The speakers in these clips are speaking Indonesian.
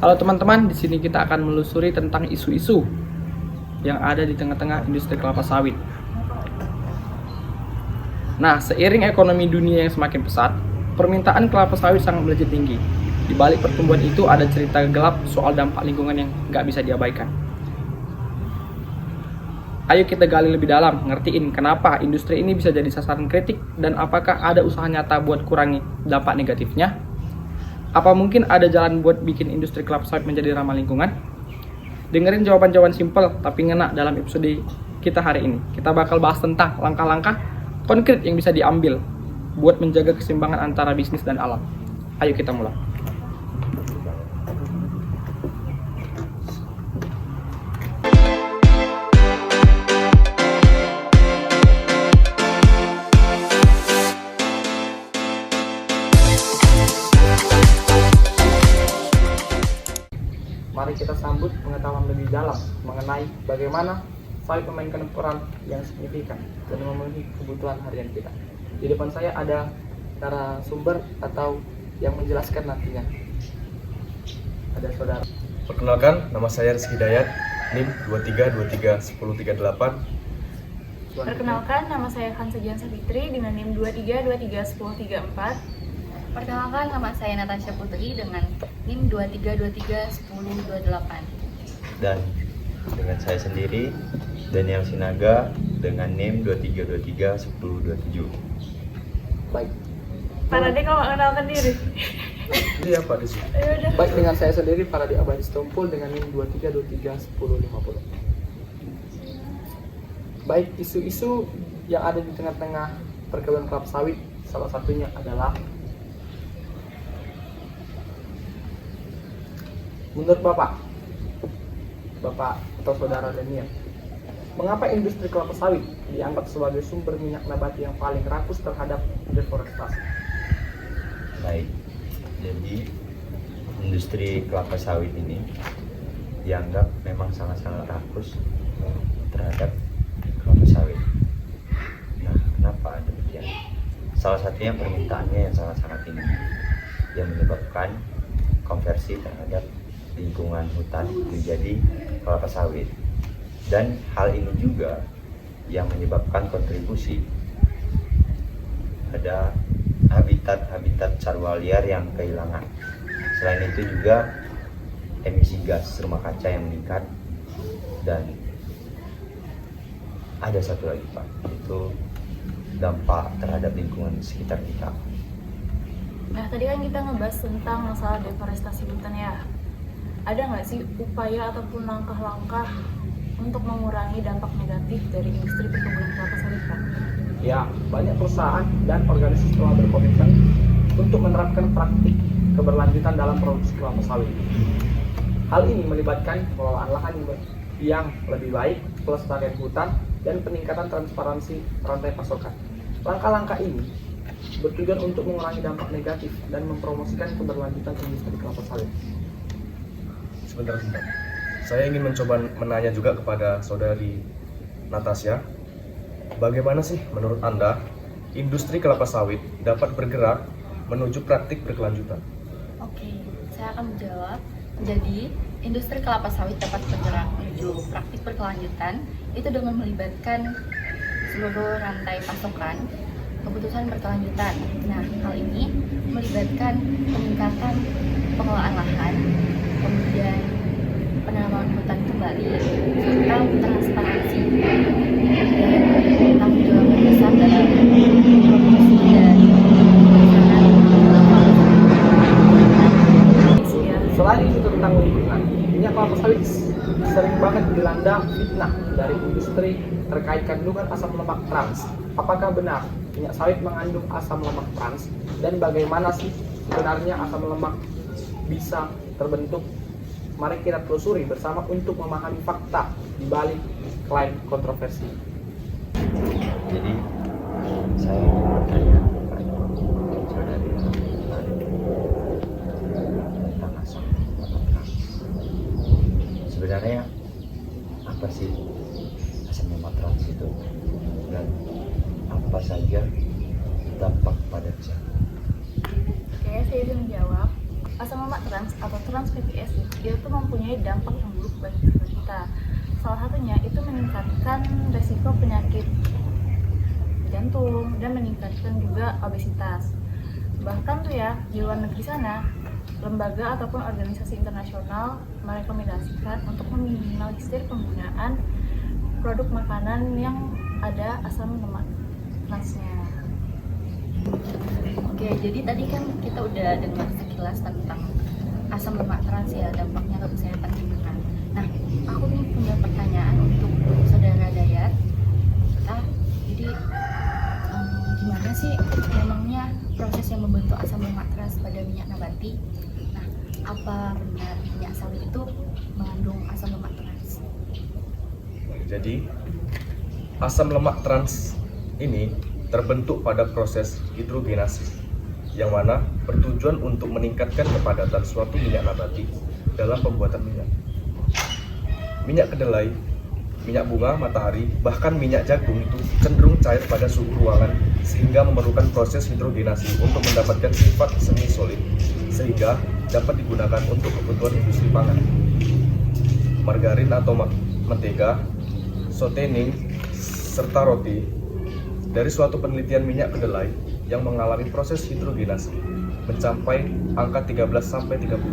Halo teman-teman, di sini kita akan menelusuri tentang isu-isu yang ada di tengah-tengah industri kelapa sawit. Nah, seiring ekonomi dunia yang semakin pesat, permintaan kelapa sawit sangat melejit tinggi. Di balik pertumbuhan itu ada cerita gelap soal dampak lingkungan yang nggak bisa diabaikan. Ayo kita gali lebih dalam, ngertiin kenapa industri ini bisa jadi sasaran kritik dan apakah ada usaha nyata buat kurangi dampak negatifnya. Apa mungkin ada jalan buat bikin industri kelapa sawit menjadi ramah lingkungan? Dengerin jawaban-jawaban simpel tapi ngena dalam episode kita hari ini. Kita bakal bahas tentang langkah-langkah konkret yang bisa diambil buat menjaga keseimbangan antara bisnis dan alam. Ayo kita mulai. Mari kita sambut pengetahuan lebih dalam mengenai bagaimana sawit memainkan peran yang signifikan dan memenuhi kebutuhan harian kita. Di depan saya ada narasumber atau yang menjelaskan nantinya. Ada saudara. Perkenalkan, nama saya Rizky Dayat, NIM 23231038. Perkenalkan, nama saya Khansa Jansa Fitri dengan NIM 23231034. Perkenalkan, nama saya Natasha Putri dengan NIM 23231028. Dan dengan saya sendiri, Daniel Sinaga dengan NIM 23231027. Baik. Para dek kalau mengenalkan diri. Ini apa di sini? Yaudah. Baik, dengan saya sendiri Paradi Abadi Stompul dengan NIM 23231050. Baik, isu-isu yang ada di tengah-tengah perkebunan kelapa sawit salah satunya adalah menurut Bapak atau Saudara Daniel, mengapa industri kelapa sawit dianggap sebagai sumber minyak nabati yang paling rakus terhadap deforestasi? Baik, jadi industri kelapa sawit ini dianggap memang sangat-sangat rakus terhadap kelapa sawit. Nah, kenapa demikian? Salah satunya permintaannya yang sangat-sangat tinggi yang menyebabkan konversi terhadap lingkungan hutan menjadi kelapa sawit, dan hal ini juga yang menyebabkan kontribusi ada habitat satwa liar yang kehilangan. Selain itu juga emisi gas rumah kaca yang meningkat, dan ada satu lagi Pak, itu dampak terhadap lingkungan sekitar kita. Nah, tadi kan kita ngebahas tentang masalah deforestasi hutan ya. Ada nggak sih upaya ataupun langkah-langkah untuk mengurangi dampak negatif dari industri perkebunan kelapa sawit, Pak? Ya, banyak perusahaan dan organisasi telah berkomitmen untuk menerapkan praktik keberlanjutan dalam produksi kelapa sawit. Hal ini melibatkan pengelolaan lahan yang lebih baik, pelestarian hutan, dan peningkatan transparansi rantai pasokan. Langkah-langkah ini bertujuan untuk mengurangi dampak negatif dan mempromosikan keberlanjutan industri kelapa sawit. Sebentar. Saya ingin mencoba menanya juga kepada saudari Natasha, bagaimana sih menurut Anda industri kelapa sawit dapat bergerak menuju praktik berkelanjutan? Oke, saya akan menjawab. Jadi, industri kelapa sawit dapat bergerak menuju praktik berkelanjutan itu dengan melibatkan seluruh rantai pasokan kebutuhan berkelanjutan. Nah, hal ini melibatkan peningkatan pengelolaan lahan, kemudian penanaman hutan kembali, serta transparansi dan tanggung jawab besar dalam produksi dan Selain itu tentang lingkungan, minyak kelapa sawit sering banget dilanda fitnah dari industri terkait kandungan asam lemak trans. Apakah benar minyak sawit mengandung asam lemak trans, dan bagaimana sih sebenarnya asam lemak bisa terbentuk? Mari kita telusuri bersama untuk memahami fakta di balik klaim kontroversi. Jadi saya ingin bertanya kepada saudari tentang asam lemak trans. Sebenarnya apa sih asam lemak trans itu, dan apa saja dampak pada kesehatan? Oke, saya bisa menjawab. asam lemak trans atau trans fatty acid itu mempunyai dampak yang buruk bagi tubuh kita. Salah satunya itu meningkatkan resiko penyakit jantung dan meningkatkan juga obesitas. Bahkan tuh ya, di luar negeri sana, lembaga ataupun organisasi internasional merekomendasikan untuk meminimalisir penggunaan produk makanan yang ada asam lemak transnya. Oke, jadi tadi kan kita udah dengar sekilas tentang asam lemak trans ya, dampaknya ke kesehatan kita. Nah, aku nih punya pertanyaan untuk saudara Dayat. Jadi gimana sih memangnya proses yang membentuk asam lemak trans pada minyak nabati? Nah, apa benar minyak sawit itu mengandung asam lemak trans? Jadi, asam lemak trans ini terbentuk pada proses hidrogenasi, yang mana bertujuan untuk meningkatkan kepadatan suatu minyak nabati dalam pembuatan minyak. Minyak kedelai, minyak bunga matahari, bahkan minyak jagung itu cenderung cair pada suhu ruangan sehingga memerlukan proses hidrogenasi untuk mendapatkan sifat semi solid sehingga dapat digunakan untuk kebutuhan industri pangan. Margarin atau mentega, shortening, serta roti. Dari suatu penelitian minyak kedelai yang mengalami proses hidrogenasi mencapai angka 13-30%.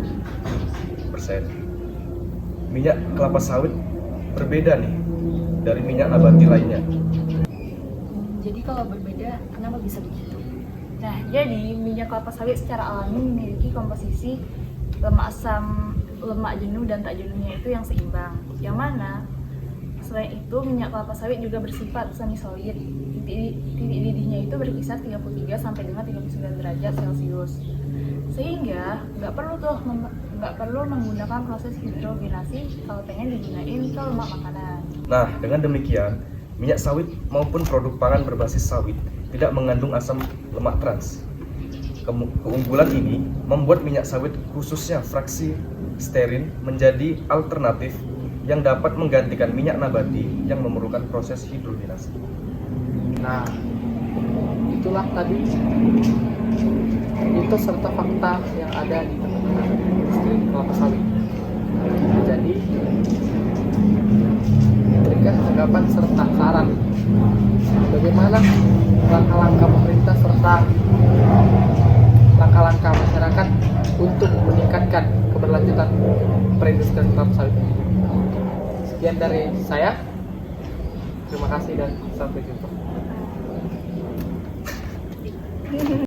Minyak kelapa sawit berbeda nih dari minyak nabati lainnya. Jadi kalau berbeda, kenapa bisa begitu? Nah, jadi minyak kelapa sawit secara alami memiliki komposisi lemak asam, lemak jenuh dan tak jenuhnya itu yang seimbang. Yang mana selain itu minyak kelapa sawit juga bersifat semi solid. Titik didihnya itu berkisar 33 sampai dengan 39 derajat Celcius. Sehingga nggak perlu menggunakan proses hidrogenasi kalau pengen digunain ke lemak makanan. Nah, dengan demikian, minyak sawit maupun produk pangan berbasis sawit tidak mengandung asam lemak trans. Keunggulan ini membuat minyak sawit khususnya fraksi stearin menjadi alternatif yang dapat menggantikan minyak nabati yang memerlukan proses hidrogenasi. Nah, itulah tadi mitos serta fakta yang ada di tengah-tengah industri kelapa sawit. Jadi, berikan tanggapan serta saran bagaimana langkah-langkah pemerintah serta langkah-langkah masyarakat untuk meningkatkan keberlanjutan perindustrian kelapa sawit ini. Sekian dari saya. Terima kasih dan sampai jumpa.